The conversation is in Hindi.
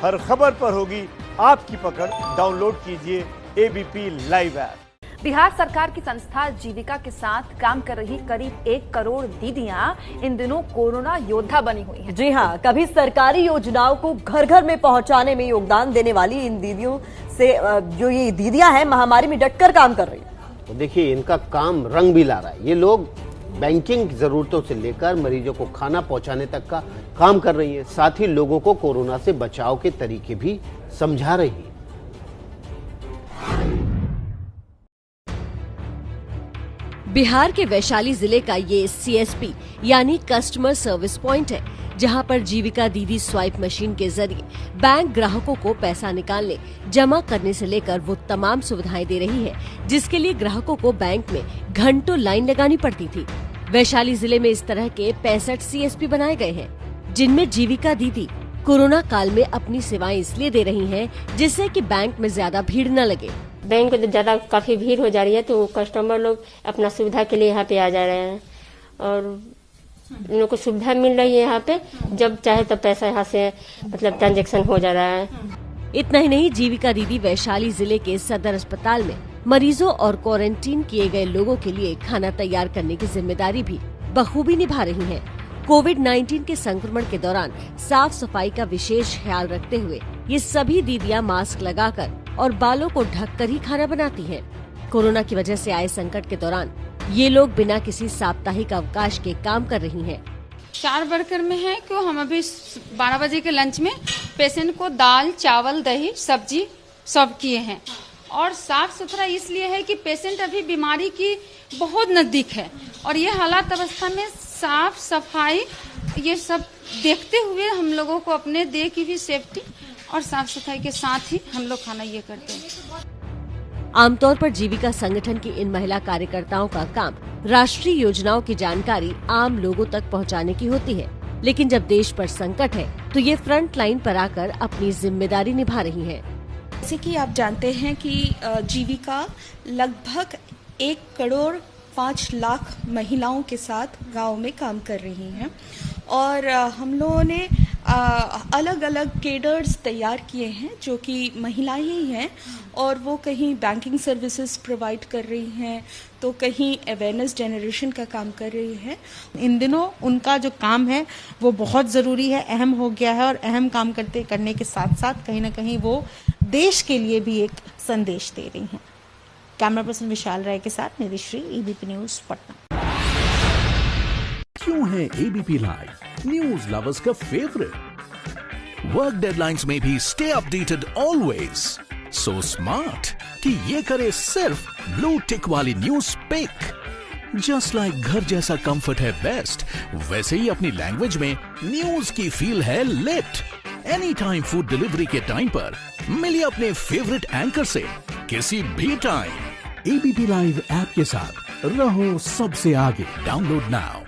हर खबर पर होगी आपकी पकड़। डाउनलोड कीजिए एबीपी लाइव ऐप। बिहार सरकार की संस्था जीविका के साथ काम कर रही करीब 1 करोड़ दीदियां इन दिनों कोरोना योद्धा बनी हुई हैं। जी हाँ, कभी सरकारी योजनाओं को घर घर में पहुंचाने में योगदान देने वाली इन दीदियों से जो ये दीदियां हैं, महामारी में डटकर काम कर रही हैं। तो देखिए, इनका काम रंग भी ला रहा है। ये लोग बैंकिंग जरूरतों से लेकर मरीजों को खाना पहुंचाने तक का काम कर रही है। साथ ही लोगों को कोरोना से बचाव के तरीके भी समझा रही है। बिहार के वैशाली जिले का ये सीएसपी यानी कस्टमर सर्विस पॉइंट है, जहां पर जीविका दीदी स्वाइप मशीन के जरिए बैंक ग्राहकों को पैसा निकालने, जमा करने से लेकर वो तमाम सुविधाएं दे रही है, जिसके लिए ग्राहकों को बैंक में घंटों लाइन लगानी पड़ती थी। वैशाली जिले में इस तरह के 65 सीएसपी बनाए गए हैं, जिनमें जीविका दीदी कोरोना काल में अपनी सेवाएं इसलिए दे रही हैं, जिससे कि बैंक में ज्यादा भीड़ न लगे। बैंक में ज्यादा काफी भीड़ हो जा रही है, तो कस्टमर लोग अपना सुविधा के लिए यहाँ पे आ जा रहे हैं और इन लोग को सुविधा मिल रही है। यहाँ पे जब चाहे तब पैसा यहाँ से मतलब ट्रांजैक्शन हो जा रहा है। इतना ही नहीं, जीविका दीदी वैशाली जिले के सदर अस्पताल में मरीजों और क्वारंटीन किए गए लोगों के लिए खाना तैयार करने की जिम्मेदारी भी बखूबी निभा रही हैं। कोविड-19 के संक्रमण के दौरान साफ सफाई का विशेष ख्याल रखते हुए ये सभी दीदियां मास्क लगाकर और बालों को ढककर ही खाना बनाती हैं। कोरोना की वजह से आए संकट के दौरान ये लोग बिना किसी साप्ताहिक अवकाश के काम कर रही हैं। 4 वर्कर में है कि हम अभी 12 बजे के लंच में पेशेंट को दाल, चावल, दही, सब्जी सब किए हैं। और साफ सुथरा इसलिए है कि पेशेंट अभी बीमारी की बहुत नजदीक है और ये हालात अवस्था में साफ सफाई ये सब देखते हुए हम लोगों को अपने देह की भी सेफ्टी और साफ सफाई के साथ ही हम लोग खाना ये करते हैं। आमतौर पर जीविका संगठन की इन महिला कार्यकर्ताओं का काम राष्ट्रीय योजनाओं की जानकारी आम लोगों तक पहुंचाने की होती है, लेकिन जब देश पर संकट है तो ये फ्रंट लाइन पर आकर अपनी जिम्मेदारी निभा रही हैं। जैसे कि आप जानते हैं कि जीविका लगभग 1 करोड़ 5 लाख महिलाओं के साथ गांव में काम कर रही हैं और हम लोगों ने अलग अलग केडर्स तैयार किए हैं जो कि महिलाएं ही हैं और वो कहीं बैंकिंग सर्विसेज प्रोवाइड कर रही हैं तो कहीं अवेयरनेस जनरेशन का काम कर रही है। इन दिनों उनका जो काम है वो बहुत ज़रूरी है, अहम हो गया है और अहम काम करने के साथ साथ कहीं ना कहीं वो देश के लिए भी एक संदेश दे रही हैं। कैमरा पर्सन विशाल राय के साथ निधिश्री, एबीपी न्यूज, पटना। क्यों है एबीपी लाइव न्यूज लवर्स का फेवरेट? वर्क डेडलाइंस में भी stay updated always. So smart कि ये करे सिर्फ ब्लू टिक वाली न्यूज पिक। जस्ट लाइक घर जैसा कंफर्ट है बेस्ट, वैसे ही अपनी लैंग्वेज में न्यूज की फील है lit. Any time food delivery के टाइम पर मिलिए अपने फेवरेट एंकर से किसी भी टाइम। एबीपी लाइव ऐप के साथ रहो सबसे आगे। Download now.